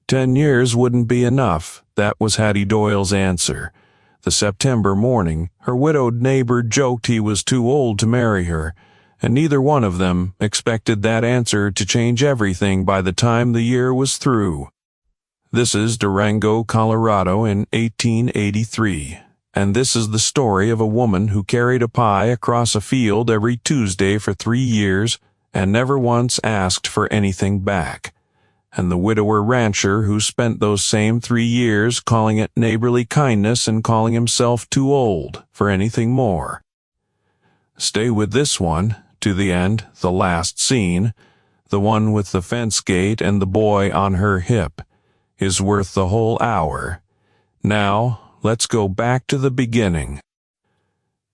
10 years wouldn't be enough, that was Hattie Doyle's answer. The September morning, her widowed neighbor joked he was too old to marry her, and neither one of them expected that answer to change everything by the time the year was through. This is Durango, Colorado in 1883, and this is the story of a woman who carried a pie across a field every Tuesday for 3 years and never once asked for anything back, and the widower rancher who spent those same 3 years calling it neighborly kindness and calling himself too old for anything more. Stay with this one to the end, the last scene, the one with the fence gate and the boy on her hip, is worth the whole hour. Now, let's go back to the beginning.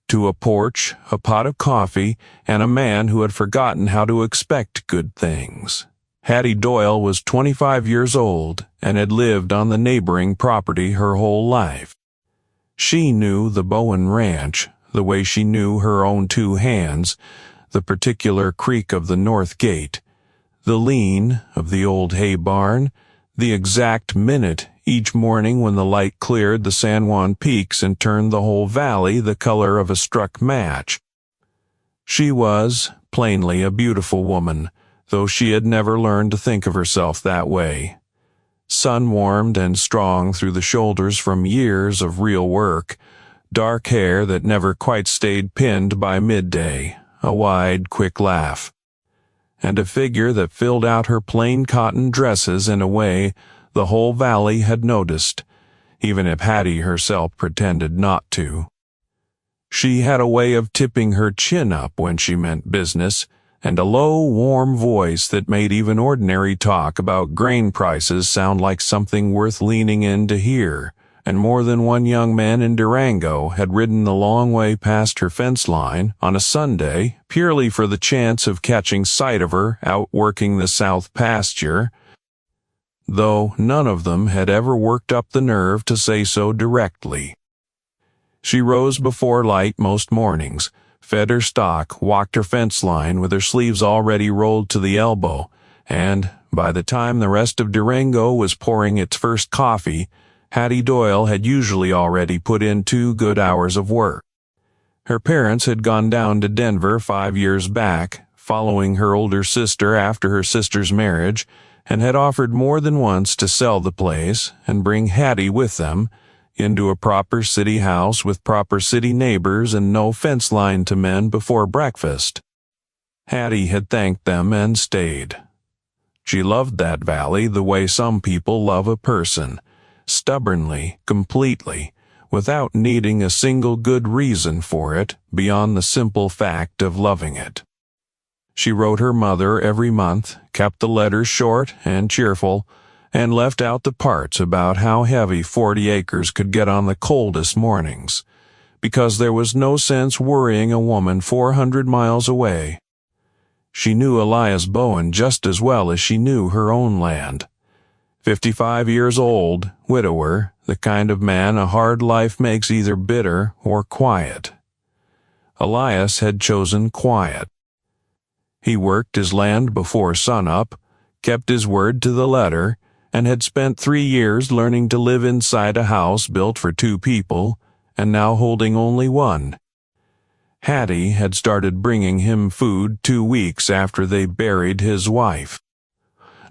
To a porch, a pot of coffee, and a man who had forgotten how to expect good things. Hattie Doyle was 25 years old and had lived on the neighboring property her whole life. She knew the Bowen Ranch the way she knew her own 2 hands, the particular creak of the north gate, the lean of the old hay barn, the exact minute each morning when the light cleared the San Juan peaks and turned the whole valley the color of a struck match. She was, plainly, a beautiful woman, though she had never learned to think of herself that way. Sun-warmed and strong through the shoulders from years of real work, dark hair that never quite stayed pinned by midday, a wide, quick laugh, and a figure that filled out her plain cotton dresses in a way the whole valley had noticed, even if Hattie herself pretended not to. She had a way of tipping her chin up when she meant business, and a low, warm voice that made even ordinary talk about grain prices sound like something worth leaning in to hear, and more than one young man in Durango had ridden the long way past her fence line on a Sunday purely for the chance of catching sight of her out working the south pasture, though none of them had ever worked up the nerve to say so directly. She rose before light most mornings, fed her stock, walked her fence line with her sleeves already rolled to the elbow, and, by the time the rest of Durango was pouring its first coffee, Hattie Doyle had usually already put in 2 good hours of work. Her parents had gone down to Denver 5 years back, following her older sister after her sister's marriage, and had offered more than once to sell the place and bring Hattie with them into a proper city house with proper city neighbors and no fence line to mend before breakfast. Hattie had thanked them and stayed. She loved that valley the way some people love a person, stubbornly, completely, without needing a single good reason for it beyond the simple fact of loving it. She wrote her mother every month, kept the letters short and cheerful, and left out the parts about how heavy 40 acres could get on the coldest mornings, because there was no sense worrying a woman 400 miles away. She knew Elias Bowen just as well as she knew her own land. 55 years old, widower, the kind of man a hard life makes either bitter or quiet. Elias had chosen quiet. He worked his land before sunup, kept his word to the letter, and had spent 3 years learning to live inside a house built for 2 people, and now holding only 1. Hattie had started bringing him food 2 weeks after they buried his wife.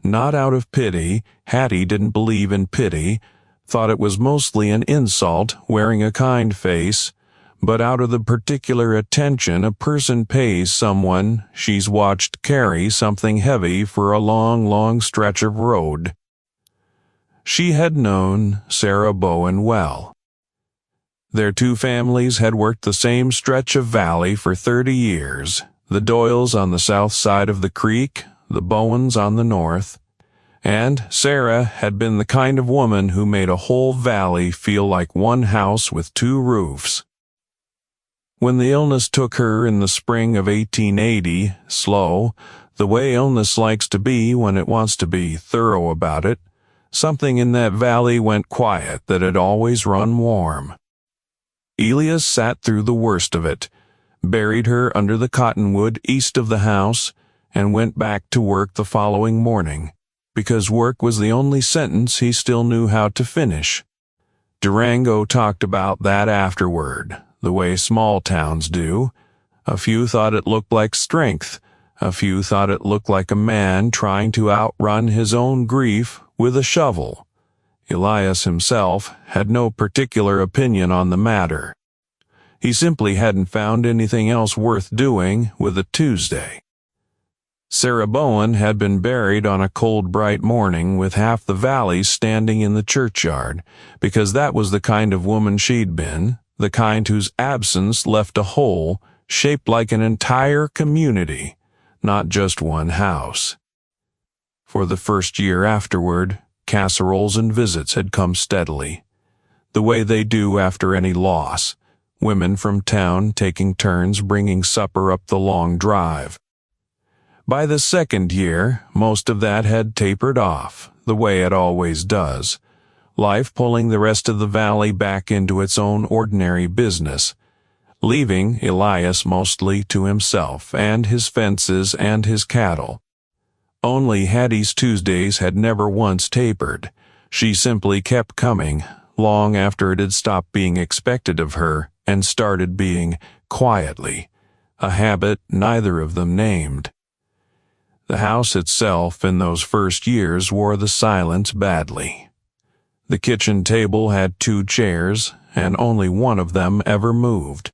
Not out of pity, Hattie didn't believe in pity, thought it was mostly an insult, wearing a kind face, but out of the particular attention a person pays someone she's watched carry something heavy for a long, long stretch of road. She had known Sarah Bowen well. Their 2 families had worked the same stretch of valley for 30 years, the Doyles on the south side of the creek, the Bowens on the north, and Sarah had been the kind of woman who made a whole valley feel like one house with 2 roofs. When the illness took her in the spring of 1880, slow, the way illness likes to be when it wants to be thorough about it, something in that valley went quiet that had always run warm. Elias sat through the worst of it, buried her under the cottonwood east of the house, and went back to work the following morning. because work was the only sentence he still knew how to finish. Durango talked about that afterward, the way small towns do. A few thought it looked like strength. A few thought it looked like a man trying to outrun his own grief with a shovel. Elias himself had no particular opinion on the matter. He simply hadn't found anything else worth doing with a Tuesday. Sarah Bowen had been buried on a cold, bright morning with half the valley standing in the churchyard, because that was the kind of woman she'd been, the kind whose absence left a hole shaped like an entire community, not just one house. For the first year afterward, casseroles and visits had come steadily, the way they do after any loss, women from town taking turns bringing supper up the long drive. By the second year, most of that had tapered off, the way it always does, life pulling the rest of the valley back into its own ordinary business, leaving Elias mostly to himself and his fences and his cattle. Only Hattie's Tuesdays had never once tapered. She simply kept coming, long after it had stopped being expected of her and started being quietly, a habit neither of them named. The house itself in those first years wore the silence badly. The kitchen table had 2 chairs, and only one of them ever moved.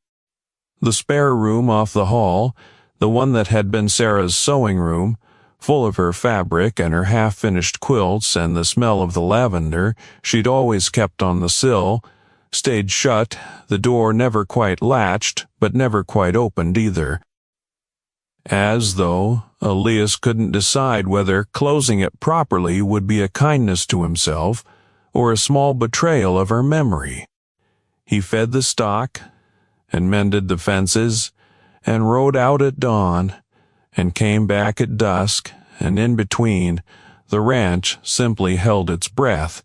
The spare room off the hall, the one that had been Sarah's sewing room, full of her fabric and her half-finished quilts and the smell of the lavender she'd always kept on the sill, stayed shut, the door never quite latched, but never quite opened either. As though Elias couldn't decide whether closing it properly would be a kindness to himself or a small betrayal of her memory. He fed the stock, and mended the fences, and rode out at dawn, and came back at dusk, and in between, the ranch simply held its breath,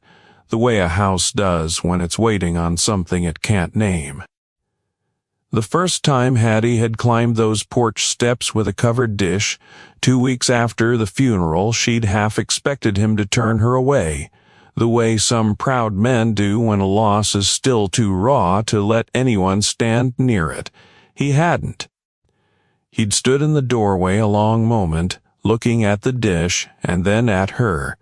the way a house does when it's waiting on something it can't name. The first time Hattie had climbed those porch steps with a covered dish, 2 weeks after the funeral, she'd half expected him to turn her away, the way some proud men do when a loss is still too raw to let anyone stand near it. He hadn't. He'd stood in the doorway a long moment, looking at the dish and then at her,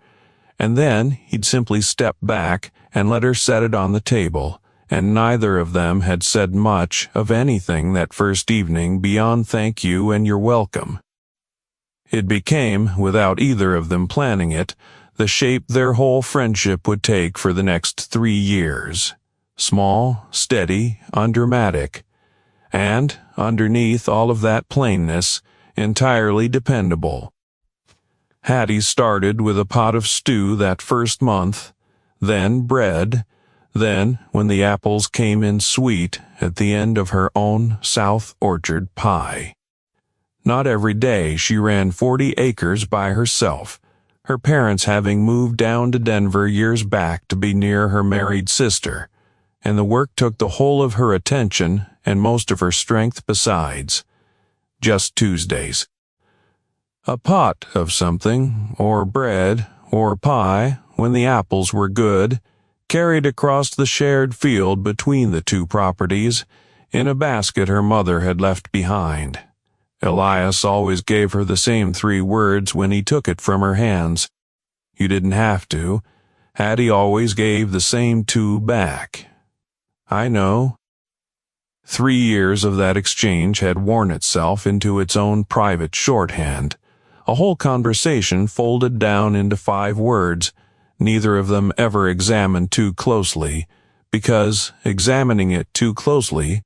and then he'd simply stepped back and let her set it on the table, and neither of them had said much of anything that first evening beyond thank you and you're welcome. It became, without either of them planning it, the shape their whole friendship would take for the next 3 years. Small, steady, undramatic, and, underneath all of that plainness, entirely dependable. Hattie started with a pot of stew that first month, then bread, then, when the apples came in sweet, at the end of her own South Orchard pie. Not every day she ran 40 acres by herself, her parents having moved down to Denver years back to be near her married sister, and the work took the whole of her attention and most of her strength besides. Just Tuesdays. A pot of something, or bread, or pie, when the apples were good, carried across the shared field between the 2 properties, in a basket her mother had left behind. Elias always gave her the same 3 words when he took it from her hands. You didn't have to. Hattie always gave the same 2 back. I know. 3 years of that exchange had worn itself into its own private shorthand, a whole conversation folded down into 5 words, neither of them ever examined too closely, because, examining it too closely,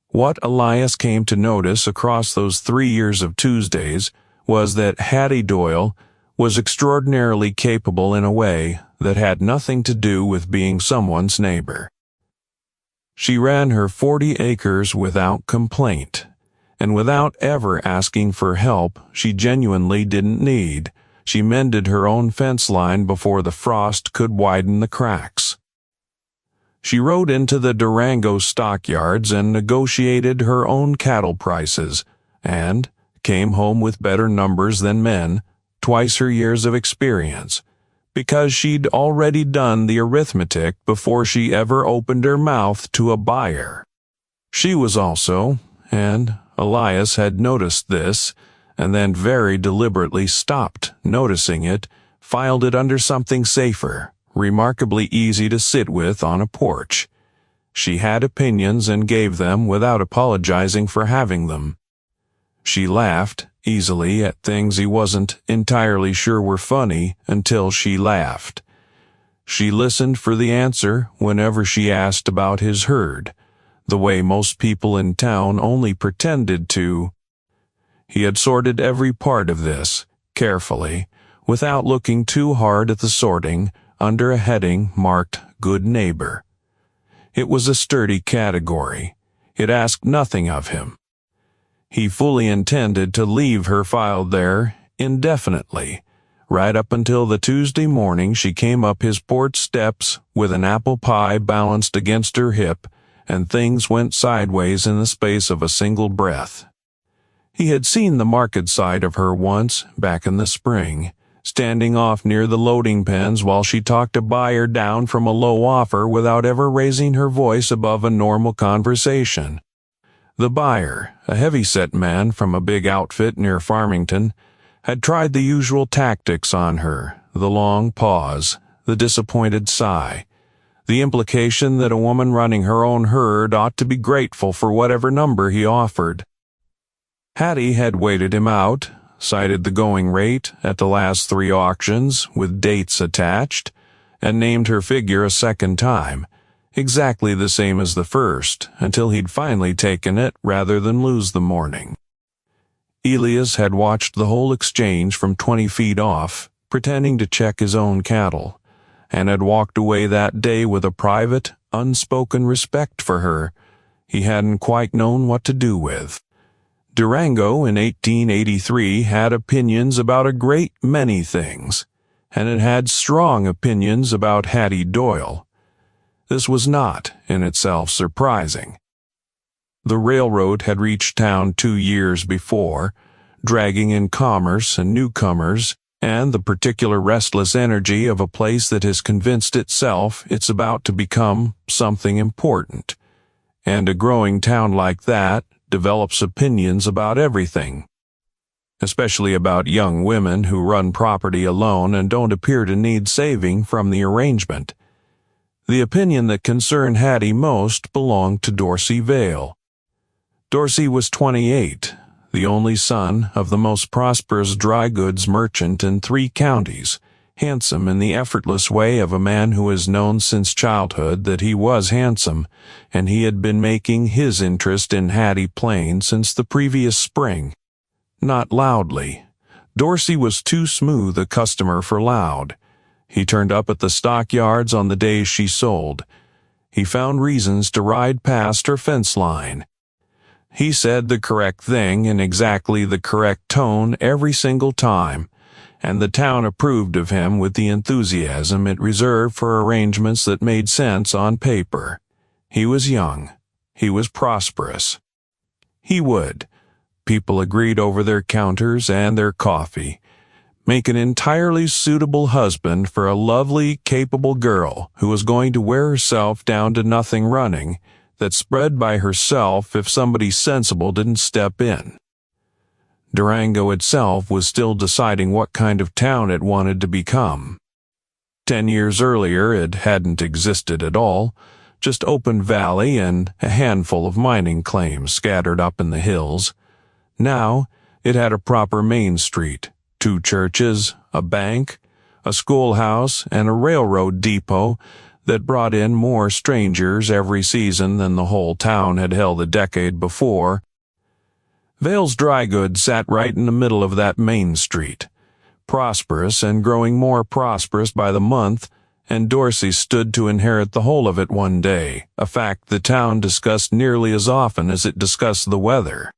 what Elias came to notice across those 3 years of Tuesdays was that Hattie Doyle was extraordinarily capable in a way that had nothing to do with being someone's neighbor. She ran her 40 acres without complaint, and without ever asking for help she genuinely didn't need. She mended her own fence line before the frost could widen the cracks. She rode into the Durango stockyards and negotiated her own cattle prices, and came home with better numbers than men, twice her years of experience, because she'd already done the arithmetic before she ever opened her mouth to a buyer. She was also, and Elias had noticed this, and then very deliberately stopped noticing it, filed it under something safer, remarkably easy to sit with on a porch. She had opinions and gave them without apologizing for having them. She laughed easily at things he wasn't entirely sure were funny until she laughed. She listened for the answer whenever she asked about his herd, the way most people in town only pretended to. He had sorted every part of this, carefully, without looking too hard at the sorting, under a heading marked Good Neighbor. It was a sturdy category. It asked nothing of him. He fully intended to leave her filed there indefinitely, right up until the Tuesday morning she came up his porch steps with an apple pie balanced against her hip, and things went sideways in the space of a single breath. He had seen the market side of her once, back in the spring, standing off near the loading pens while she talked a buyer down from a low offer without ever raising her voice above a normal conversation. The buyer, a heavy-set man from a big outfit near Farmington, had tried the usual tactics on her, the long pause, the disappointed sigh, the implication that a woman running her own herd ought to be grateful for whatever number he offered. Hattie had waited him out, cited the going rate at the last 3 auctions with dates attached, and named her figure a second time, exactly the same as the first, until he'd finally taken it rather than lose the morning. Elias had watched the whole exchange from 20 feet off, pretending to check his own cattle, and had walked away that day with a private, unspoken respect for her he hadn't quite known what to do with. Durango in 1883 had opinions about a great many things, and it had strong opinions about Hattie Doyle. This was not, in itself, surprising. The railroad had reached town 2 years before, dragging in commerce and newcomers, and the particular restless energy of a place that has convinced itself it's about to become something important. And a growing town like that develops opinions about everything, especially about young women who run property alone and don't appear to need saving from the arrangement. The opinion that concerned Hattie most belonged to Dorsey Vale. Dorsey was 28, the only son of the most prosperous dry goods merchant in 3 counties, handsome in the effortless way of a man who has known since childhood that he was handsome, and he had been making his interest in Hattie plain since the previous spring. Not loudly. Dorsey was too smooth a customer for loud. He turned up at the stockyards on the days she sold. He found reasons to ride past her fence line. He said the correct thing in exactly the correct tone every single time, and the town approved of him with the enthusiasm it reserved for arrangements that made sense on paper. He was young. He was prosperous. He would, people agreed over their counters and their coffee, make an entirely suitable husband for a lovely, capable girl who was going to wear herself down to nothing running, that spread by herself if somebody sensible didn't step in. Durango itself was still deciding what kind of town it wanted to become. 10 years earlier it hadn't existed at all, just open valley and a handful of mining claims scattered up in the hills. Now it had a proper main street, 2 churches, a bank, a schoolhouse, and a railroad depot that brought in more strangers every season than the whole town had held a decade before. Vale's dry goods sat right in the middle of that main street, prosperous and growing more prosperous by the month, and Dorsey stood to inherit the whole of it one day, a fact the town discussed nearly as often as it discussed the weather.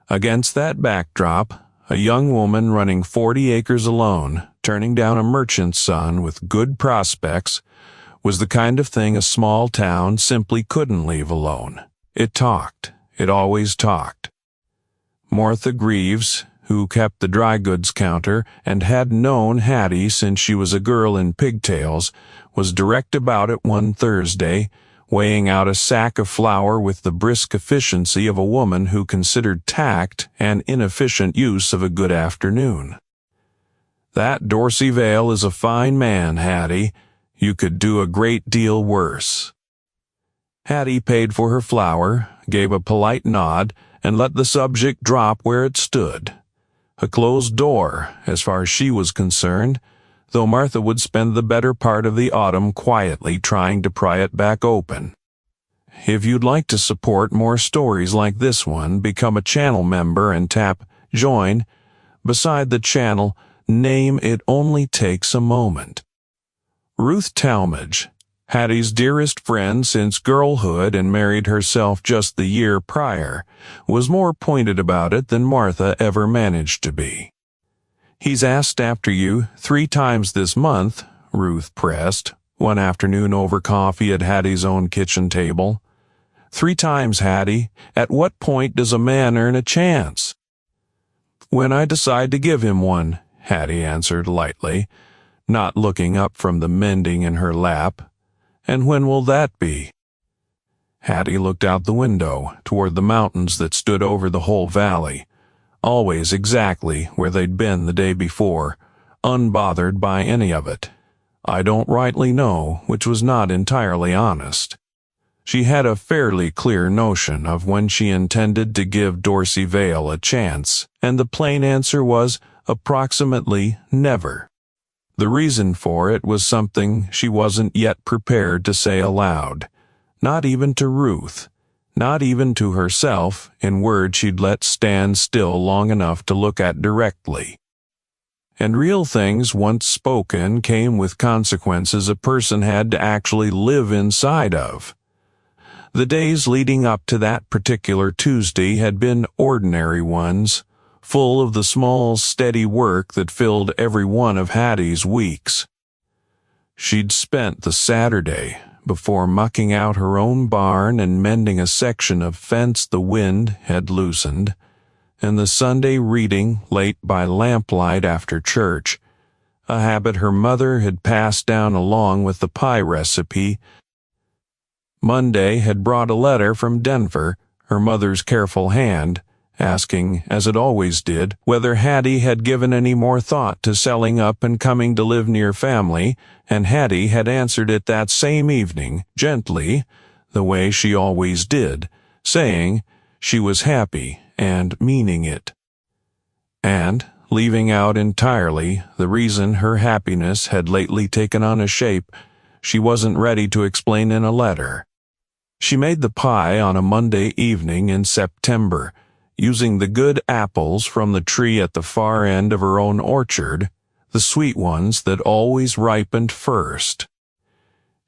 Against that backdrop, a young woman running 40 acres alone, turning down a merchant's son with good prospects, was the kind of thing a small town simply couldn't leave alone. It talked. It always talked. Martha Greaves, who kept the dry goods counter and had known Hattie since she was a girl in pigtails, was direct about it one Thursday, weighing out a sack of flour with the brisk efficiency of a woman who considered tact an inefficient use of a good afternoon. "That Dorsey Vale is a fine man, Hattie. You could do a great deal worse." Hattie paid for her flour, gave a polite nod, and let the subject drop where it stood. A closed door, as far as she was concerned, though Martha would spend the better part of the autumn quietly trying to pry it back open. If you'd like to support more stories like this one, become a channel member and tap Join beside the channel name. It only takes a moment. Ruth Talmadge, Hattie's dearest friend since girlhood and married herself just the year prior, was more pointed about it than Martha ever managed to be. "He's asked after you 3 times this month," Ruth pressed, one afternoon over coffee at Hattie's own kitchen table. "3 times, Hattie. At what point does a man earn a chance?" "When I decide to give him one," Hattie answered lightly, not looking up from the mending in her lap. "And when will that be?" Hattie looked out the window toward the mountains that stood over the whole valley, always exactly where they'd been the day before, unbothered by any of it. "I don't rightly know," which was not entirely honest. She had a fairly clear notion of when she intended to give Dorsey Vale a chance, and the plain answer was approximately never. The reason for it was something she wasn't yet prepared to say aloud, not even to Ruth, not even to herself in words she'd let stand still long enough to look at directly. And real things once spoken came with consequences a person had to actually live inside of. The days leading up to that particular Tuesday had been ordinary ones, full of the small, steady work that filled every one of Hattie's weeks. She'd spent the Saturday, before mucking out her own barn and mending a section of fence the wind had loosened, and the Sunday reading late by lamplight after church, a habit her mother had passed down along with the pie recipe. Monday had brought a letter from Denver, her mother's careful hand, asking, as it always did, whether Hattie had given any more thought to selling up and coming to live near family, and Hattie had answered it that same evening, gently, the way she always did, saying she was happy and meaning it. And, leaving out entirely the reason her happiness had lately taken on a shape she wasn't ready to explain in a letter. She made the pie on a Monday evening in September, using the good apples from the tree at the far end of her own orchard, the sweet ones that always ripened first.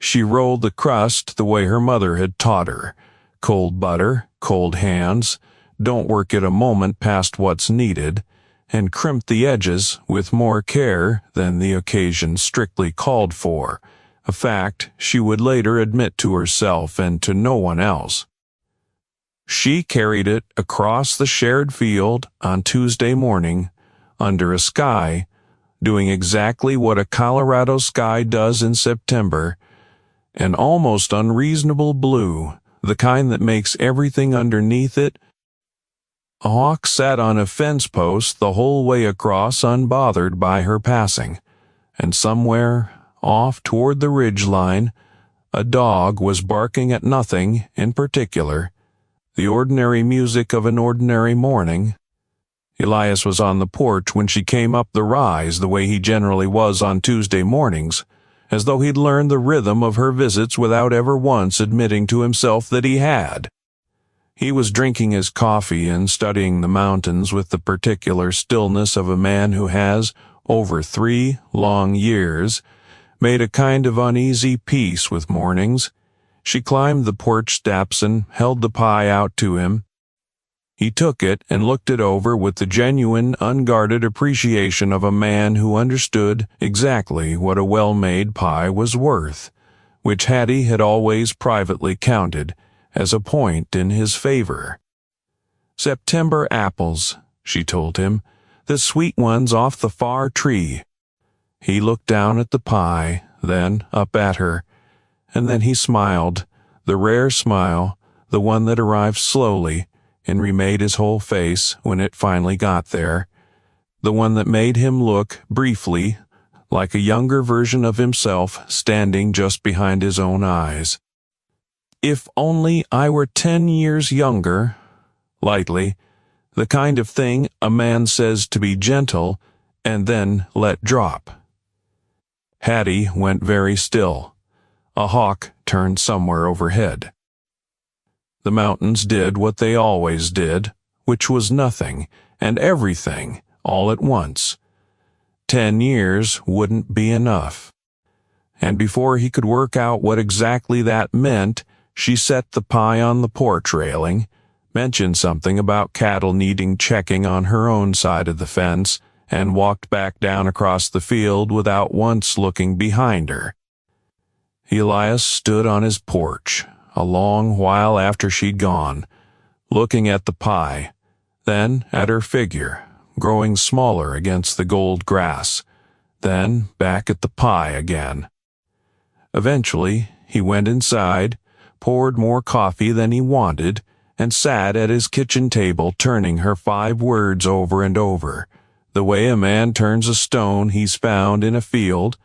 She rolled the crust the way her mother had taught her, cold butter, cold hands, don't work it a moment past what's needed, and crimped the edges with more care than the occasion strictly called for, a fact she would later admit to herself and to no one else. She carried it across the shared field on Tuesday morning, under a sky, doing exactly what a Colorado sky does in September, an almost unreasonable blue, the kind that makes everything underneath it. A hawk sat on a fence post the whole way across unbothered by her passing, and somewhere, off toward the ridge line, a dog was barking at nothing in particular, the ordinary music of an ordinary morning. Elias was on the porch when she came up the rise the way he generally was on Tuesday mornings, as though he'd learned the rhythm of her visits without ever once admitting to himself that he had. He was drinking his coffee and studying the mountains with the particular stillness of a man who has, over 3 long years, made a kind of uneasy peace with mornings. She climbed the porch steps and held the pie out to him. He took it and looked it over with the genuine, unguarded appreciation of a man who understood exactly what a well-made pie was worth, which Hattie had always privately counted as a point in his favor. "September apples," she told him, the sweet ones off the far tree. He looked down at the pie, then up at her, and then he smiled, the rare smile, the one that arrived slowly and remade his whole face when it finally got there, the one that made him look, briefly, like a younger version of himself standing just behind his own eyes. If only I were 10 years younger, lightly, the kind of thing a man says to be gentle and then let drop. Hattie went very still. A hawk turned somewhere overhead. The mountains did what they always did, which was nothing and everything all at once. 10 years wouldn't be enough. And before he could work out what exactly that meant, she set the pie on the porch railing, mentioned something about cattle needing checking on her own side of the fence, and walked back down across the field without once looking behind her. Elias stood on his porch, a long while after she'd gone, looking at the pie, then at her figure, growing smaller against the gold grass, then back at the pie again. Eventually, he went inside, poured more coffee than he wanted, and sat at his kitchen table turning her 5 words over and over, the way a man turns a stone he's found in a field,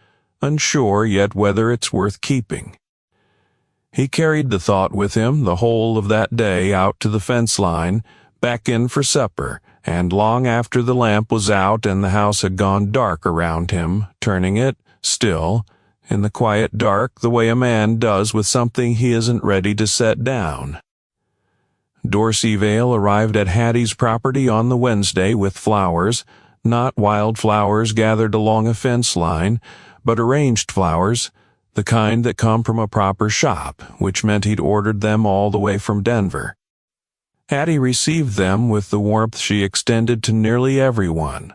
unsure yet whether it's worth keeping. He carried the thought with him the whole of that day out to the fence line, back in for supper, and long after the lamp was out and the house had gone dark around him, turning it, still, in the quiet dark the way a man does with something he isn't ready to set down. Dorsey Vale arrived at Hattie's property on the Wednesday with flowers, not wild flowers gathered along a fence line, but arranged flowers, the kind that come from a proper shop, which meant he'd ordered them all the way from Denver. Hattie received them with the warmth she extended to nearly everyone,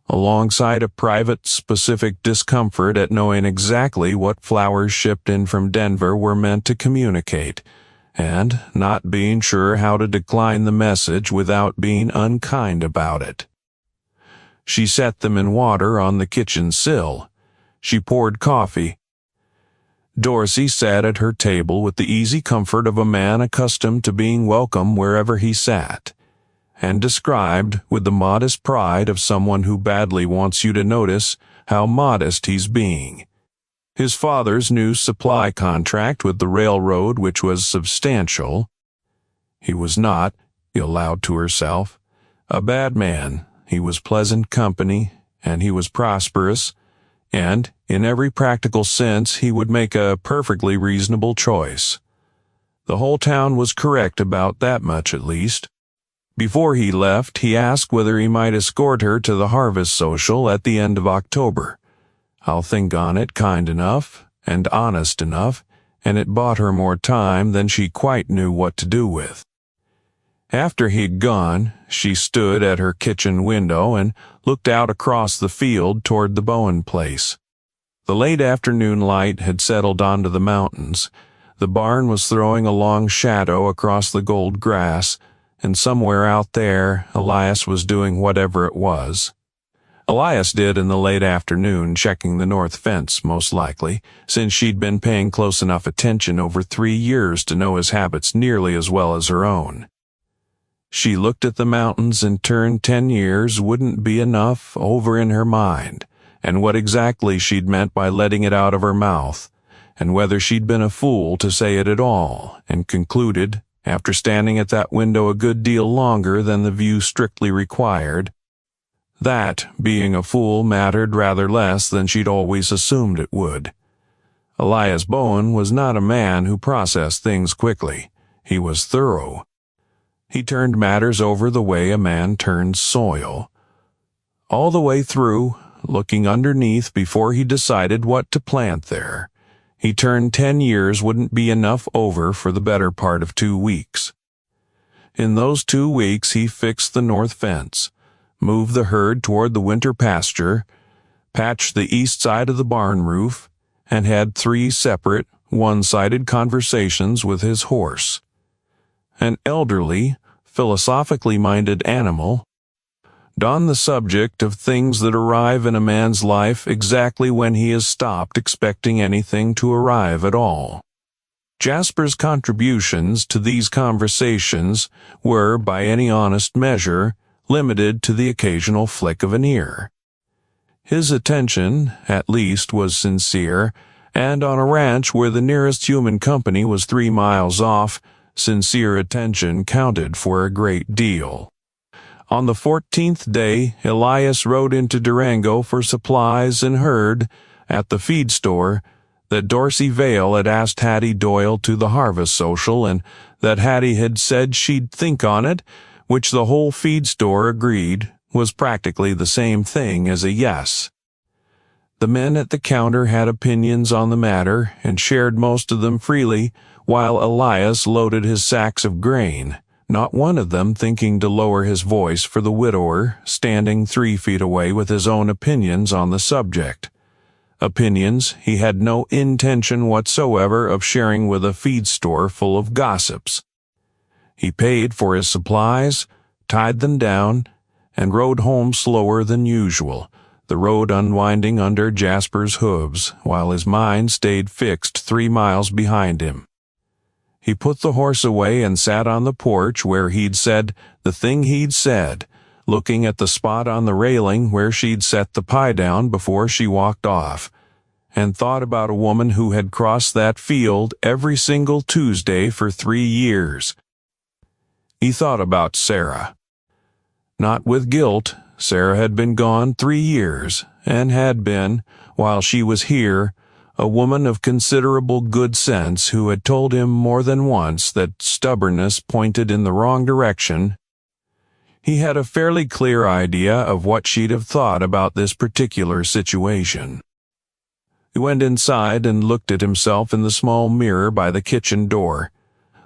alongside a private, specific discomfort at knowing exactly what flowers shipped in from Denver were meant to communicate, and not being sure how to decline the message without being unkind about it. She set them in water on the kitchen sill. She poured coffee. Dorsey sat at her table with the easy comfort of a man accustomed to being welcome wherever he sat, and described with the modest pride of someone who badly wants you to notice how modest he's being. His father's new supply contract with the railroad, which was substantial. He was not, he allowed to herself, a bad man. He was pleasant company, and he was prosperous, and, in every practical sense, he would make a perfectly reasonable choice. The whole town was correct about that much at least. Before he left, he asked whether he might escort her to the harvest social at the end of October. I'll think on it kind enough, and honest enough, and it bought her more time than she quite knew what to do with. After he'd gone, she stood at her kitchen window and looked out across the field toward the Bowen place. The late afternoon light had settled onto the mountains. The barn was throwing a long shadow across the gold grass, and somewhere out there, Elias was doing whatever it was. Elias did in the late afternoon, checking the north fence, most likely, since she'd been paying close enough attention over 3 years to know his habits nearly as well as her own. She looked at the mountains and turned 10 years wouldn't be enough over in her mind, and what exactly she'd meant by letting it out of her mouth, and whether she'd been a fool to say it at all, and concluded, after standing at that window a good deal longer than the view strictly required, that being a fool mattered rather less than she'd always assumed it would. Elias Bowen was not a man who processed things quickly. He was thorough. He turned matters over the way a man turns soil. All the way through, looking underneath before he decided what to plant there. He turned 10 years wouldn't be enough over for the better part of 2 weeks. In those 2 weeks he fixed the north fence, moved the herd toward the winter pasture, patched the east side of the barn roof, and had 3 separate, one-sided conversations with his horse. An elderly, philosophically minded animal. on the subject of things that arrive in a man's life exactly when he has stopped expecting anything to arrive at all. Jasper's contributions to these conversations were, by any honest measure, limited to the occasional flick of an ear. His attention, at least, was sincere, and on a ranch where the nearest human company was 3 miles off, sincere attention counted for a great deal. On the 14th day, Elias rode into Durango for supplies and heard, at the feed store, that Dorsey Vale had asked Hattie Doyle to the harvest social and that Hattie had said she'd think on it, which the whole feed store agreed was practically the same thing as a yes. The men at the counter had opinions on the matter and shared most of them freely, while Elias loaded his sacks of grain, not one of them thinking to lower his voice for the widower standing 3 feet away with his own opinions on the subject. Opinions he had no intention whatsoever of sharing with a feed store full of gossips. He paid for his supplies, tied them down, and rode home slower than usual, the road unwinding under Jasper's hooves, while his mind stayed fixed 3 miles behind him. He put the horse away and sat on the porch where he'd said the thing he'd said, looking at the spot on the railing where she'd set the pie down before she walked off, and thought about a woman who had crossed that field every single Tuesday for 3 years. He thought about Sarah. Not with guilt. Sarah had been gone 3 years, and had been, while she was here, a woman of considerable good sense who had told him more than once that stubbornness pointed in the wrong direction. He had a fairly clear idea of what she'd have thought about this particular situation. He went inside and looked at himself in the small mirror by the kitchen door.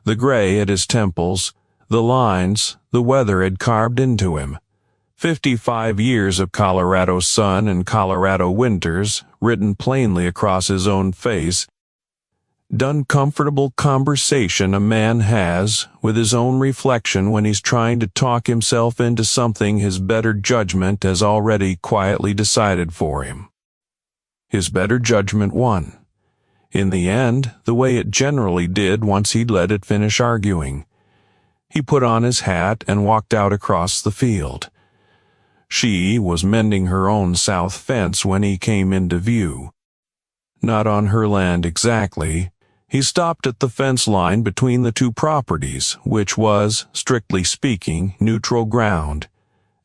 The gray at his temples, the lines the weather had carved into him. 55 years of Colorado sun and Colorado winters written plainly across his own face. Done comfortable conversation a man has with his own reflection when he's trying to talk himself into something his better judgment has already quietly decided for him. His better judgment won. In the end, the way it generally did once he'd let it finish arguing. He put on his hat and walked out across the field. She was mending her own south fence when he came into view. Not on her land exactly. He stopped at the fence line between the 2 properties, which was, strictly speaking, neutral ground,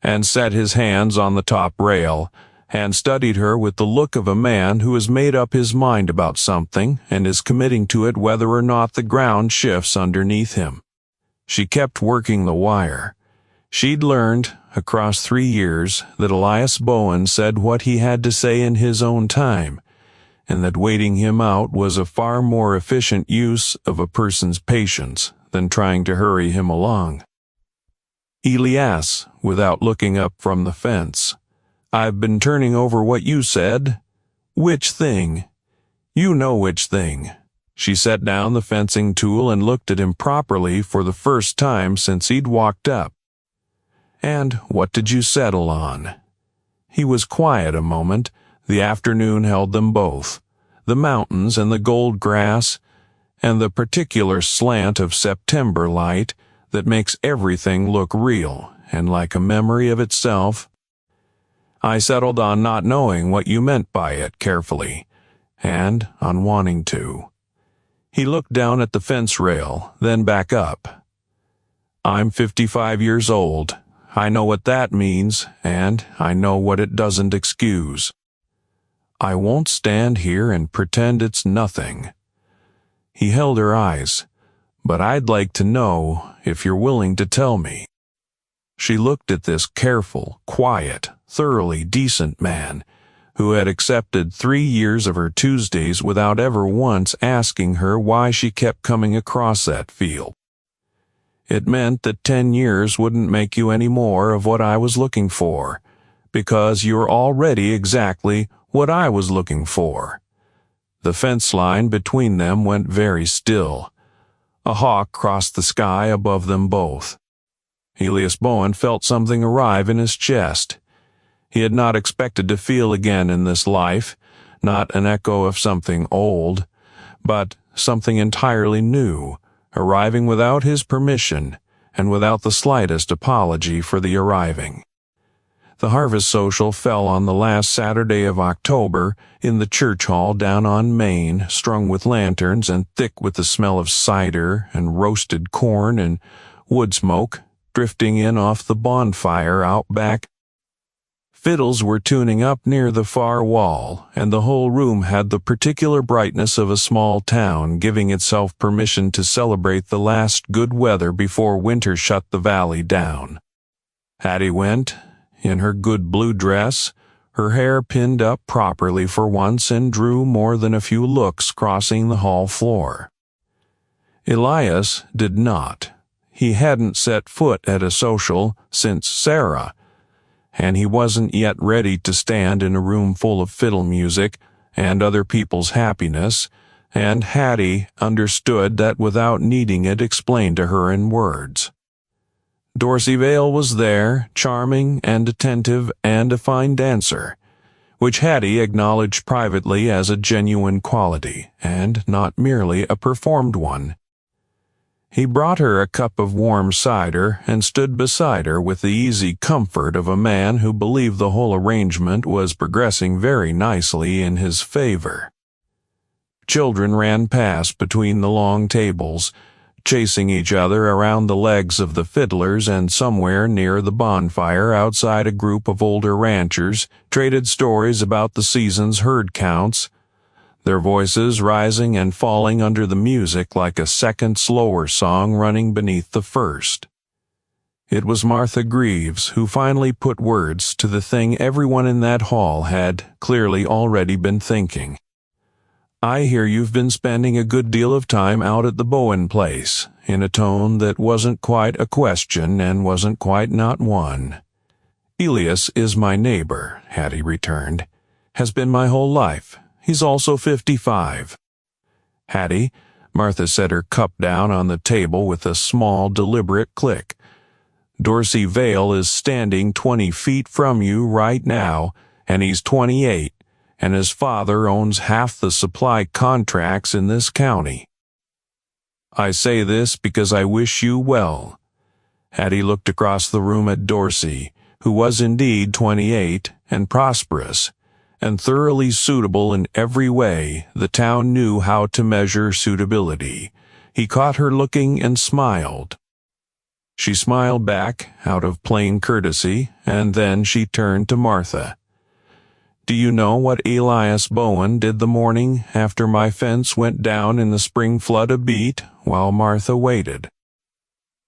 and set his hands on the top rail, and studied her with the look of a man who has made up his mind about something and is committing to it whether or not the ground shifts underneath him. She kept working the wire. She'd learned, across 3 years, that Elias Bowen said what he had to say in his own time, and that waiting him out was a far more efficient use of a person's patience than trying to hurry him along. Elias, without looking up from the fence, "I've been turning over what you said." "Which thing?" "You know which thing." She set down the fencing tool and looked at him properly for the first time since he'd walked up. "And what did you settle on?" He was quiet a moment. The afternoon held them both. The mountains and the gold grass, and the particular slant of September light that makes everything look real and like a memory of itself. "I settled on not knowing what you meant by it carefully, and on wanting to." He looked down at the fence rail, then back up. "I'm 55 years old. I know what that means, and I know what it doesn't excuse. I won't stand here and pretend it's nothing." He held her eyes. "But I'd like to know if you're willing to tell me." She looked at this careful, quiet, thoroughly decent man who had accepted 3 years of her Tuesdays without ever once asking her why she kept coming across that field. It meant that 10 years wouldn't make you any more of what I was looking for, because you're already exactly what I was looking for. The fence line between them went very still. A hawk crossed the sky above them both. Elias Bowen felt something arrive in his chest. He had not expected to feel again in this life, not an echo of something old, but something entirely new, arriving without his permission and without the slightest apology for the arriving. The harvest social fell on the last Saturday of October in the church hall down on Main, strung with lanterns and thick with the smell of cider and roasted corn and wood smoke drifting in off the bonfire out back. Fiddles were tuning up near the far wall, and the whole room had the particular brightness of a small town giving itself permission to celebrate the last good weather before winter shut the valley down. Hattie went, in her good blue dress, her hair pinned up properly for once, and drew more than a few looks crossing the hall floor. Elias did not. He hadn't set foot at a social since Sarah, and he wasn't yet ready to stand in a room full of fiddle music and other people's happiness, and Hattie understood that without needing it explained to her in words. Dorsey Vale was there, charming and attentive and a fine dancer, which Hattie acknowledged privately as a genuine quality, and not merely a performed one. He brought her a cup of warm cider and stood beside her with the easy comfort of a man who believed the whole arrangement was progressing very nicely in his favor. Children ran past between the long tables, chasing each other around the legs of the fiddlers, and somewhere near the bonfire outside a group of older ranchers traded stories about the season's herd counts, their voices rising and falling under the music like a second slower song running beneath the first. It was Martha Greaves who finally put words to the thing everyone in that hall had clearly already been thinking. "I hear you've been spending a good deal of time out at the Bowen place," in a tone that wasn't quite a question and wasn't quite not one. "Elias is my neighbor," Hattie returned. "Has been my whole life. He's also 55. "Hattie," Martha set her cup down on the table with a small, deliberate click. "Dorsey Vale is standing 20 feet from you right now, and he's 28, and his father owns half the supply contracts in this county. I say this because I wish you well." Hattie looked across the room at Dorsey, who was indeed 28 and prosperous, and thoroughly suitable in every way the town knew how to measure suitability. He caught her looking and smiled. She smiled back out of plain courtesy, and then she turned to Martha. "Do you know what Elias Bowen did the morning after my fence went down in the spring flood abeat while Martha waited?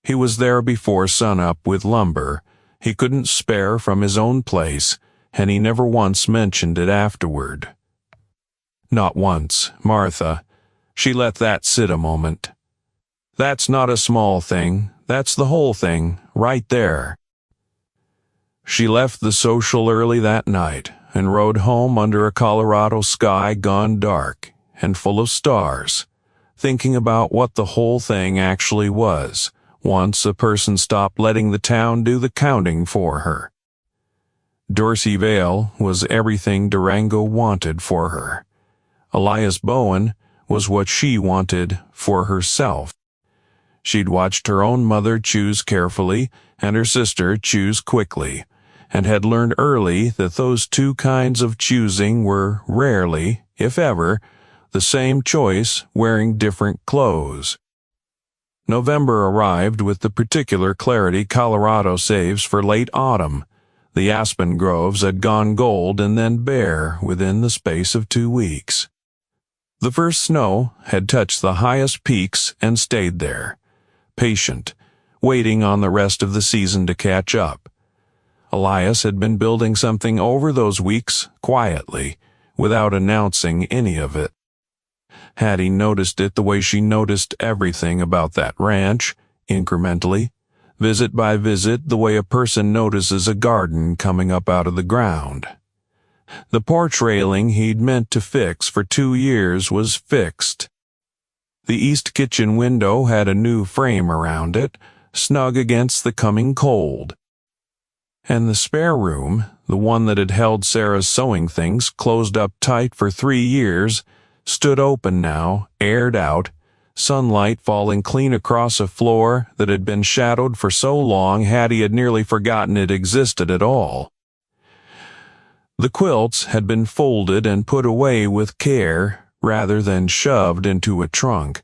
He was there before sunup with lumber he couldn't spare from his own place, and he never once mentioned it afterward." "Not once, Martha." She let that sit a moment. "That's not a small thing. That's the whole thing, right there." She left the social early that night and rode home under a Colorado sky gone dark and full of stars, thinking about what the whole thing actually was, once a person stopped letting the town do the counting for her. Dorsey Vale was everything Durango wanted for her. Elias Bowen was what she wanted for herself. She'd watched her own mother choose carefully and her sister choose quickly, and had learned early that those two kinds of choosing were rarely, if ever, the same choice wearing different clothes. November arrived with the particular clarity Colorado saves for late autumn. The aspen groves had gone gold and then bare within the space of 2 weeks. The first snow had touched the highest peaks and stayed there, patient, waiting on the rest of the season to catch up. Elias had been building something over those weeks, quietly, without announcing any of it. Hattie noticed it the way she noticed everything about that ranch, incrementally, visit by visit, the way a person notices a garden coming up out of the ground. The porch railing he'd meant to fix for 2 years was fixed. The east kitchen window had a new frame around it, snug against the coming cold. And the spare room, the one that had held Sarah's sewing things closed up tight for 3 years, stood open now, aired out, sunlight falling clean across a floor that had been shadowed for so long Hattie had nearly forgotten it existed at all. The quilts had been folded and put away with care rather than shoved into a trunk.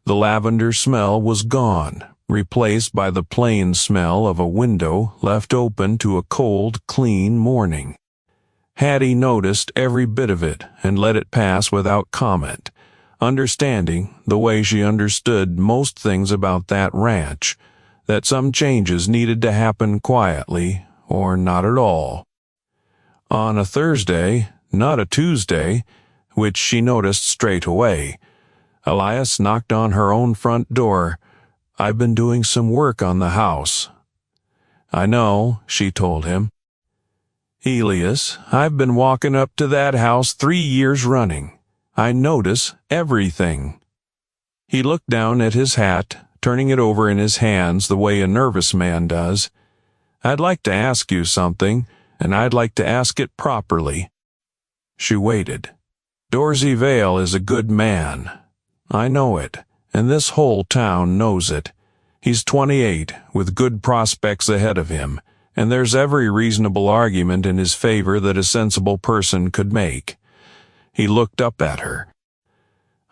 The lavender smell was gone, replaced by the plain smell of a window left open to a cold, clean morning. Hattie noticed every bit of it and let it pass without comment, understanding, the way she understood most things about that ranch, that some changes needed to happen quietly or not at all. On a Thursday, not a Tuesday, which she noticed straight away, Elias knocked on her own front door. "I've been doing some work on the house." "I know," she told him. "Elias, I've been walking up to that house 3 years running. I notice everything." He looked down at his hat, turning it over in his hands the way a nervous man does. "I'd like to ask you something, and I'd like to ask it properly." She waited. "Dorsey Vale is a good man. I know it, and this whole town knows it. He's 28, with good prospects ahead of him, and there's every reasonable argument in his favor that a sensible person could make." He looked up at her.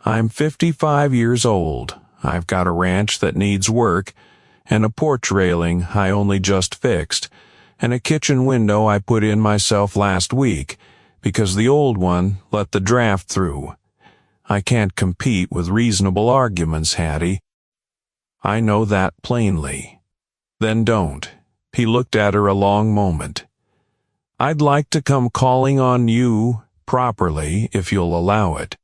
"I'm 55 years old. I've got a ranch that needs work, and a porch railing I only just fixed, and a kitchen window I put in myself last week, because the old one let the draft through. I can't compete with reasonable arguments, Hattie. I know that plainly." "Then don't." He looked at her a long moment. "I'd like to come calling on you properly, if you'll allow it."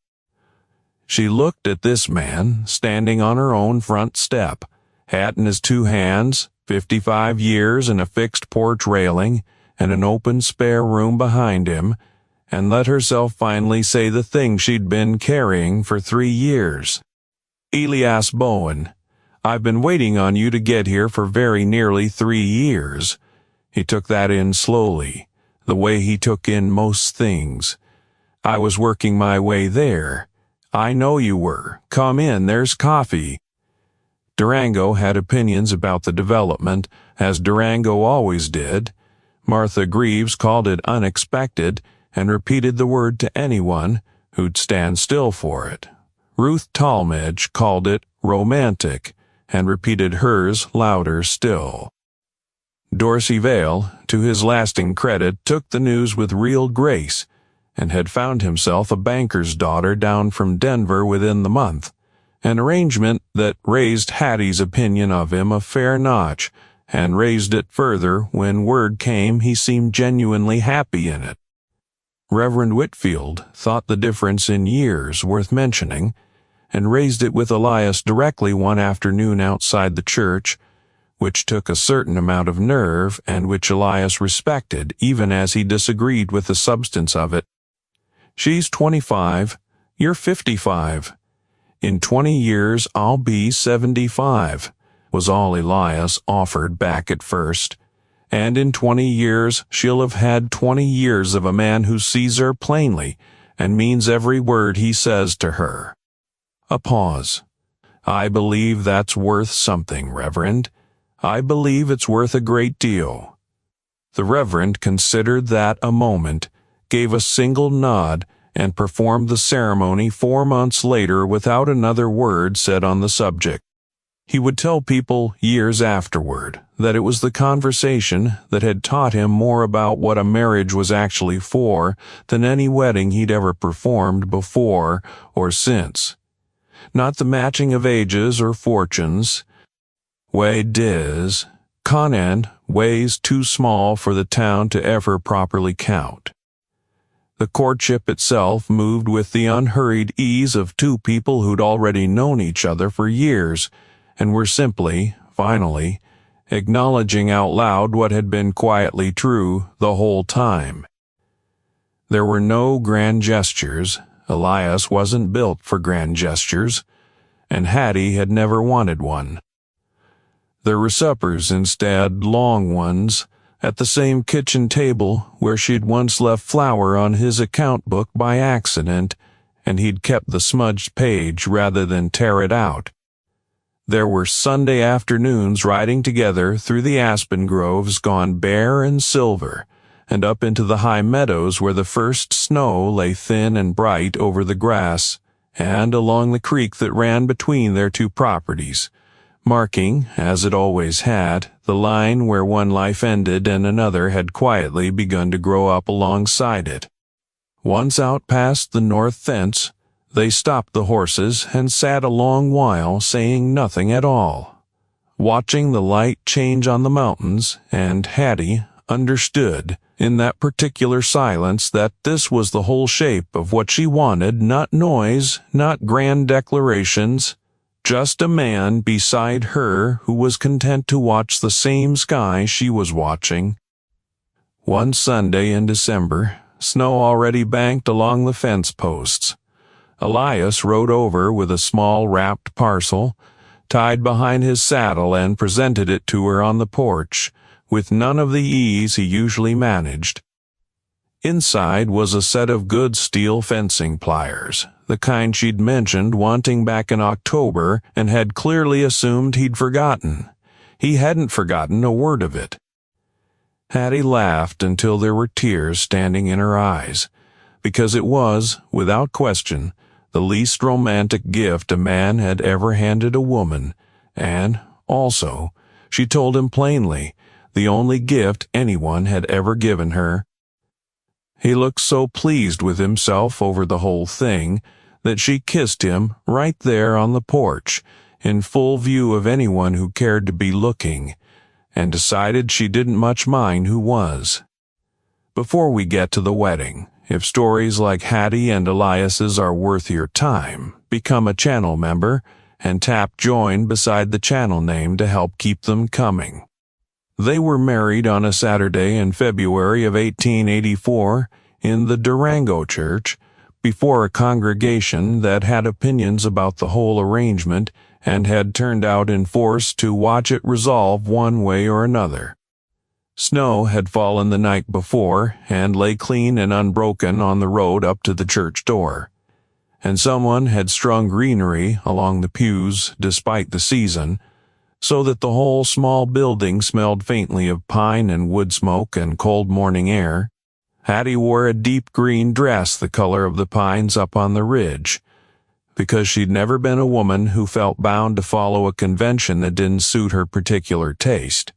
She looked at this man, standing on her own front step, hat in his 2 hands, 55 years and a fixed porch railing, and an open spare room behind him, and let herself finally say the thing she'd been carrying for 3 years. "Elias Bowen, I've been waiting on you to get here for very nearly 3 years. He took that in slowly, the way he took in most things. I was working my way there. I know you were. Come in, there's coffee." Durango had opinions about the development, as Durango always did. Martha Greaves called it unexpected, and repeated the word to anyone who'd stand still for it. Ruth Talmadge called it romantic, and repeated hers louder still. Dorsey Vale, to his lasting credit, took the news with real grace, and had found himself a banker's daughter down from Denver within the month, an arrangement that raised Hattie's opinion of him a fair notch, and raised it further when word came he seemed genuinely happy in it. Reverend Whitfield thought the difference in years worth mentioning, and raised it with Elias directly one afternoon outside the church, which took a certain amount of nerve and which Elias respected even as he disagreed with the substance of it. "She's 25, you're 55. In 20 years I'll be 75, was all Elias offered back at first. And in 20 years she'll have had 20 years of a man who sees her plainly and means every word he says to her." A pause. "I believe that's worth something, Reverend. I believe it's worth a great deal." The Reverend considered that a moment, gave a single nod, and performed the ceremony 4 months later without another word said on the subject. He would tell people years afterward that it was the conversation that had taught him more about what a marriage was actually for than any wedding he'd ever performed before or since. Not the matching of ages or fortunes. Way dis, Conan weighs too small for the town to ever properly count. The courtship itself moved with the unhurried ease of 2 people who'd already known each other for years, and were simply, finally, acknowledging out loud what had been quietly true the whole time. There were no grand gestures. Elias wasn't built for grand gestures, and Hattie had never wanted one. There were suppers instead, long ones, at the same kitchen table where she'd once left flour on his account book by accident, and he'd kept the smudged page rather than tear it out. There were Sunday afternoons riding together through the aspen groves gone bare and silver, and up into the high meadows where the first snow lay thin and bright over the grass, and along the creek that ran between their two properties, marking, as it always had, the line where one life ended and another had quietly begun to grow up alongside it. Once out past the north fence, they stopped the horses and sat a long while saying nothing at all, watching the light change on the mountains, and Hattie understood in that particular silence that this was the whole shape of what she wanted, not noise, not grand declarations, just a man beside her who was content to watch the same sky she was watching. One Sunday in December, snow already banked along the fence posts. Elias rode over with a small wrapped parcel, tied behind his saddle, and presented it to her on the porch, with none of the ease he usually managed. Inside was a set of good steel fencing pliers, the kind she'd mentioned wanting back in October and had clearly assumed he'd forgotten. He hadn't forgotten a word of it. Hattie laughed until there were tears standing in her eyes, because it was, without question, the least romantic gift a man had ever handed a woman, and, also, she told him plainly, the only gift anyone had ever given her. He looked so pleased with himself over the whole thing that she kissed him right there on the porch, in full view of anyone who cared to be looking, and decided she didn't much mind who was. Before we get to the wedding, if stories like Hattie and Elias's are worth your time, become a channel member and tap join beside the channel name to help keep them coming. They were married on a Saturday in February of 1884 in the Durango Church, before a congregation that had opinions about the whole arrangement and had turned out in force to watch it resolve one way or another. Snow had fallen the night before and lay clean and unbroken on the road up to the church door, and someone had strung greenery along the pews despite the season, so that the whole small building smelled faintly of pine and wood smoke and cold morning air. Hattie wore a deep green dress the color of the pines up on the ridge, because she'd never been a woman who felt bound to follow a convention that didn't suit her particular taste.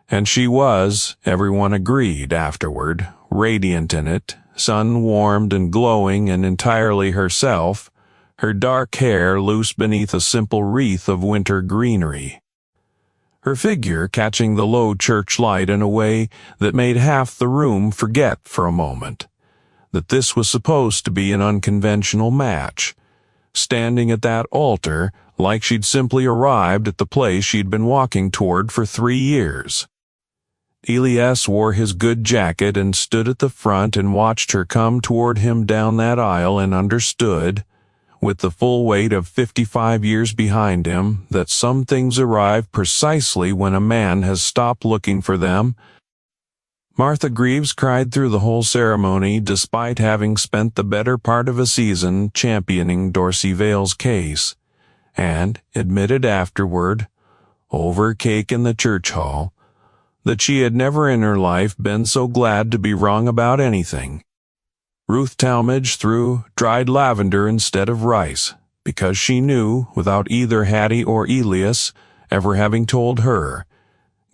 And she was, everyone agreed afterward, radiant in it, sun-warmed and glowing and entirely herself, her dark hair loose beneath a simple wreath of winter greenery. Her figure catching the low church light in a way that made half the room forget for a moment that this was supposed to be an unconventional match, standing at that altar like she'd simply arrived at the place she'd been walking toward for 3 years. Elias wore his good jacket and stood at the front and watched her come toward him down that aisle and understood, with the full weight of 55 years behind him, that some things arrive precisely when a man has stopped looking for them. Martha Greaves cried through the whole ceremony despite having spent the better part of a season championing Dorsey Vale's case, and admitted afterward, over cake in the church hall, that she had never in her life been so glad to be wrong about anything. Ruth Talmadge threw dried lavender instead of rice, because she knew, without either Hattie or Elias ever having told her,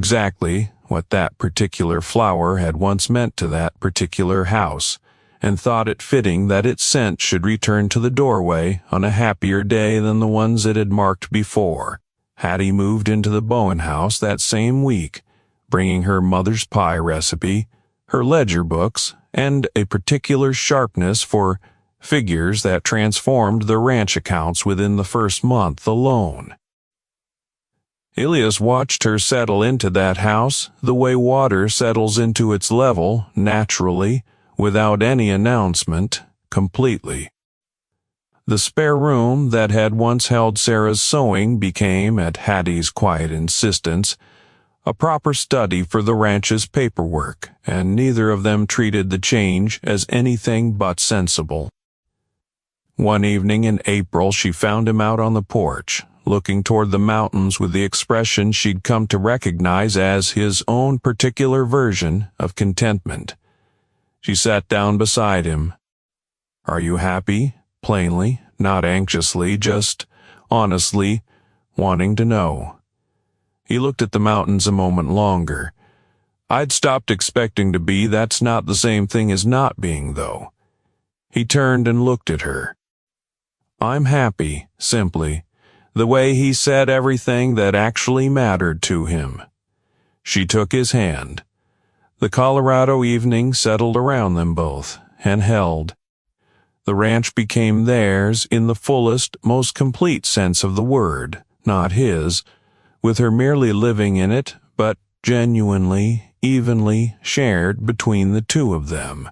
exactly what that particular flower had once meant to that particular house, and thought it fitting that its scent should return to the doorway on a happier day than the ones it had marked before. Hattie moved into the Bowen house that same week, bringing her mother's pie recipe, her ledger books, and a particular sharpness for figures that transformed the ranch accounts within the first month alone. Elias watched her settle into that house the way water settles into its level, naturally, without any announcement, completely. The spare room that had once held Sarah's sewing became, at Hattie's quiet insistence, a proper study for the ranch's paperwork, and neither of them treated the change as anything but sensible. One evening in April she found him out on the porch, looking toward the mountains with the expression she'd come to recognize as his own particular version of contentment. She sat down beside him. "Are you happy?" Plainly, not anxiously, just honestly, wanting to know. He looked at the mountains a moment longer. "I'd stopped expecting to be. That's not the same thing as not being, though." He turned and looked at her. "I'm happy," simply, the way he said everything that actually mattered to him. She took his hand. The Colorado evening settled around them both, and held. The ranch became theirs in the fullest, most complete sense of the word, not his, with her merely living in it, but genuinely, evenly shared between the two of them.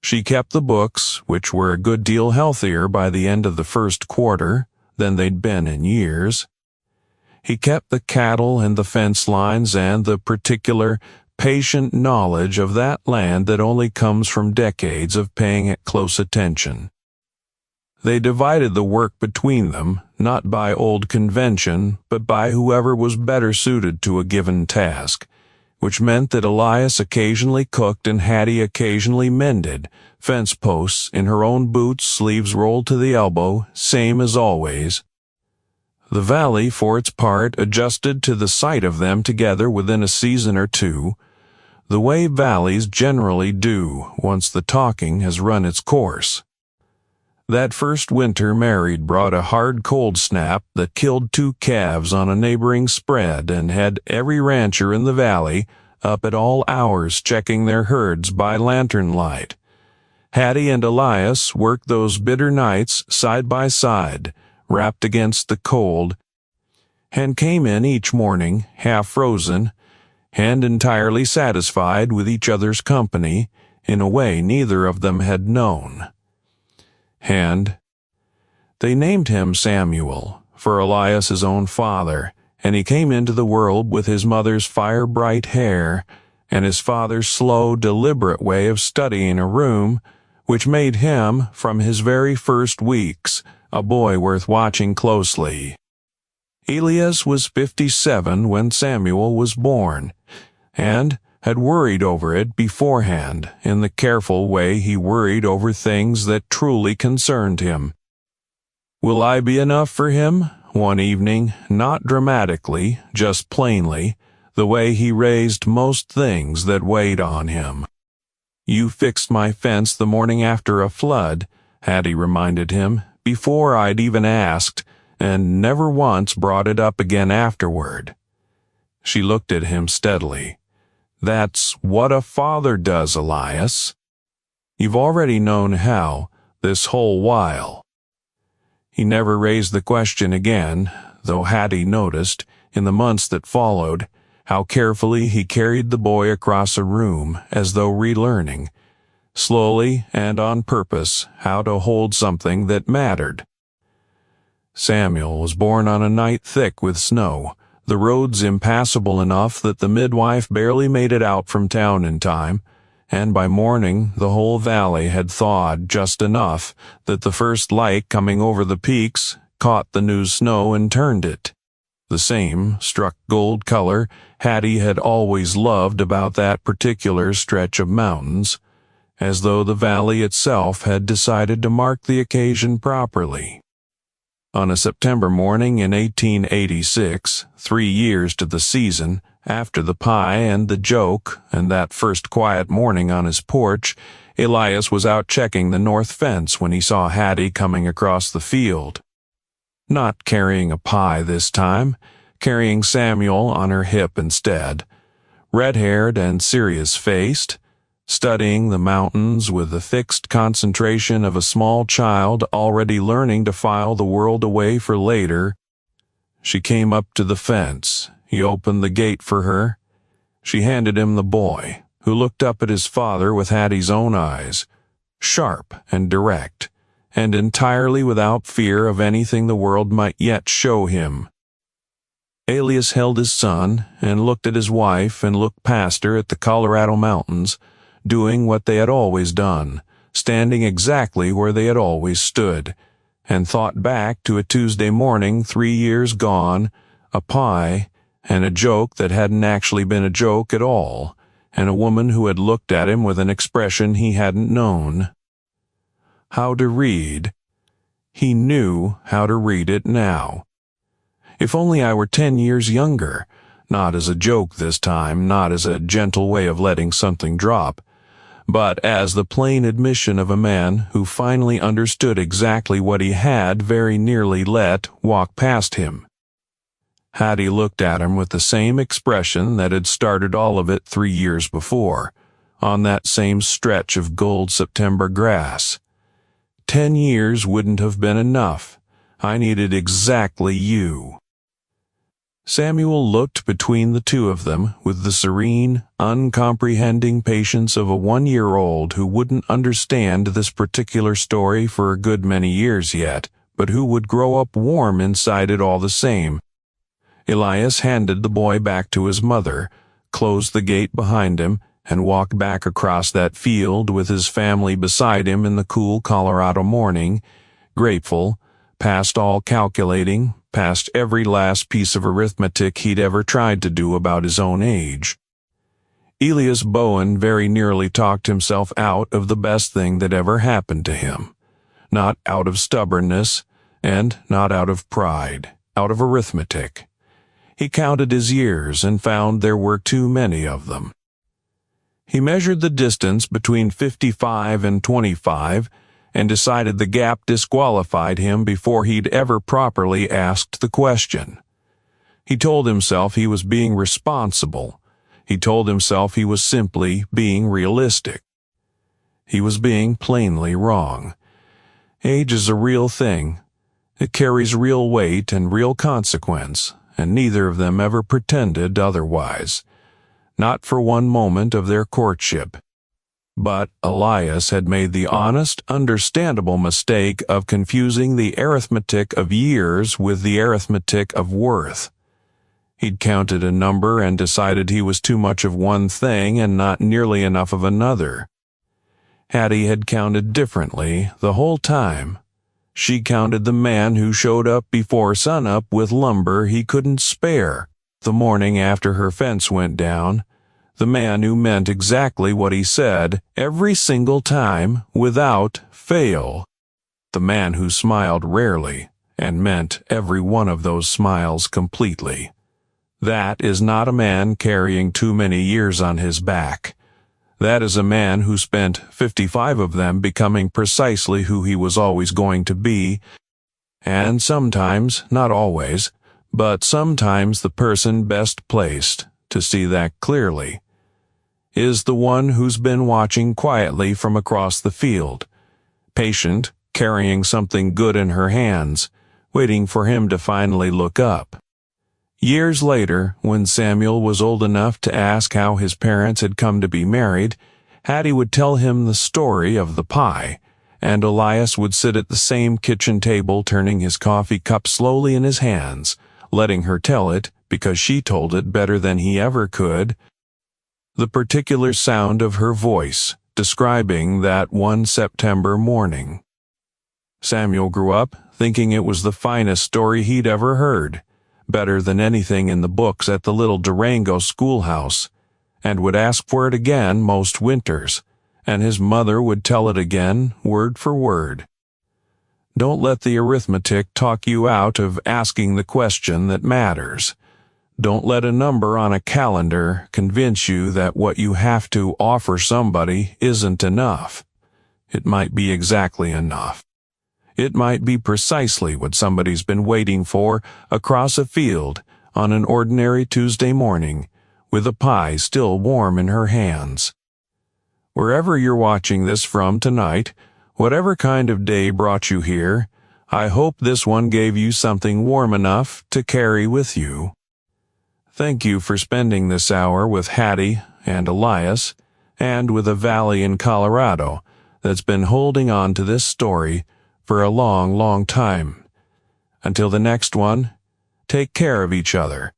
She kept the books, which were a good deal healthier by the end of the first quarter than they'd been in years. He kept the cattle and the fence lines and the particular, patient knowledge of that land that only comes from decades of paying it close attention. They divided the work between them, not by old convention, but by whoever was better suited to a given task, which meant that Elias occasionally cooked and Hattie occasionally mended, fence posts in her own boots, sleeves rolled to the elbow, same as always. The valley, for its part, adjusted to the sight of them together within a season or two, the way valleys generally do once the talking has run its course. That first winter married brought a hard cold snap that killed 2 calves on a neighboring spread and had every rancher in the valley up at all hours checking their herds by lantern light. Hattie and Elias worked those bitter nights side by side, wrapped against the cold, and came in each morning, half frozen, and entirely satisfied with each other's company in a way neither of them had known. And they named him Samuel, for Elias's own father, and he came into the world with his mother's fire-bright hair and his father's slow, deliberate way of studying a room, which made him, from his very first weeks, a boy worth watching closely. Elias was 57 when Samuel was born, and had worried over it beforehand in the careful way he worried over things that truly concerned him. "Will I be enough for him?" One evening, not dramatically, just plainly, the way he raised most things that weighed on him. "You fixed my fence the morning after a flood," Hattie reminded him, "before I'd even asked, and never once brought it up again afterward." She looked at him steadily. "That's what a father does, Elias. You've already known how, this whole while." He never raised the question again, though Hattie noticed, in the months that followed, how carefully he carried the boy across a room as though relearning, slowly and on purpose, how to hold something that mattered. Samuel was born on a night thick with snow, the roads impassable enough that the midwife barely made it out from town in time, and by morning the whole valley had thawed just enough that the first light coming over the peaks caught the new snow and turned it. The same struck gold color Hattie had always loved about that particular stretch of mountains, as though the valley itself had decided to mark the occasion properly. On a September morning in 1886, 3 years to the season, after the pie and the joke and that first quiet morning on his porch, Elias was out checking the north fence when he saw Hattie coming across the field. Not carrying a pie this time, carrying Samuel on her hip instead, red-haired and serious-faced, studying the mountains with the fixed concentration of a small child already learning to file the world away for later. She came up to the fence. He opened the gate for her. She handed him the boy, who looked up at his father with Hattie's own eyes, sharp and direct, and entirely without fear of anything the world might yet show him. Elias held his son and looked at his wife and looked past her at the Colorado mountains, doing what they had always done, standing exactly where they had always stood, and thought back to a Tuesday morning 3 years gone, a pie, and a joke that hadn't actually been a joke at all, and a woman who had looked at him with an expression he hadn't known. How to read. He knew how to read it now. If only I were 10 years younger, not as a joke this time, not as a gentle way of letting something drop, but as the plain admission of a man who finally understood exactly what he had very nearly let walk past him. Hattie looked at him with the same expression that had started all of it 3 years before, on that same stretch of gold September grass. 10 years wouldn't have been enough. I needed exactly you. Samuel looked between the two of them with the serene, uncomprehending patience of a 1-year-old who wouldn't understand this particular story for a good many years yet, but who would grow up warm inside it all the same. Elias handed the boy back to his mother, closed the gate behind him, and walked back across that field with his family beside him in the cool Colorado morning, grateful, past all calculating, past every last piece of arithmetic he'd ever tried to do about his own age. Elias Bowen very nearly talked himself out of the best thing that ever happened to him. Not out of stubbornness, and not out of pride, out of arithmetic. He counted his years and found there were too many of them. He measured the distance between 55 and 25, and decided the gap disqualified him before he'd ever properly asked the question. He told himself he was being responsible. He told himself he was simply being realistic. He was being plainly wrong. Age is a real thing. It carries real weight and real consequence, and neither of them ever pretended otherwise. Not for one moment of their courtship. But Elias had made the honest, understandable mistake of confusing the arithmetic of years with the arithmetic of worth. He'd counted a number and decided he was too much of one thing and not nearly enough of another. Hattie had counted differently the whole time. She counted the man who showed up before sunup with lumber he couldn't spare the morning after her fence went down. The man who meant exactly what he said every single time without fail. The man who smiled rarely and meant every one of those smiles completely. That is not a man carrying too many years on his back. That is a man who spent 55 of them becoming precisely who he was always going to be, and sometimes, not always, but sometimes the person best placed to see that clearly is the one who's been watching quietly from across the field, patient, carrying something good in her hands, waiting for him to finally look up. Years later, when Samuel was old enough to ask how his parents had come to be married, Hattie would tell him the story of the pie, and Elias would sit at the same kitchen table turning his coffee cup slowly in his hands, letting her tell it because she told it better than he ever could. The particular sound of her voice, describing that one September morning. Samuel grew up thinking it was the finest story he'd ever heard, better than anything in the books at the little Durango schoolhouse, and would ask for it again most winters, and his mother would tell it again, word for word. Don't let the arithmetic talk you out of asking the question that matters. Don't let a number on a calendar convince you that what you have to offer somebody isn't enough. It might be exactly enough. It might be precisely what somebody's been waiting for across a field on an ordinary Tuesday morning, with a pie still warm in her hands. Wherever you're watching this from tonight, whatever kind of day brought you here, I hope this one gave you something warm enough to carry with you. Thank you for spending this hour with Hattie and Elias, and with a valley in Colorado that's been holding on to this story for a long, long time. Until the next one, take care of each other.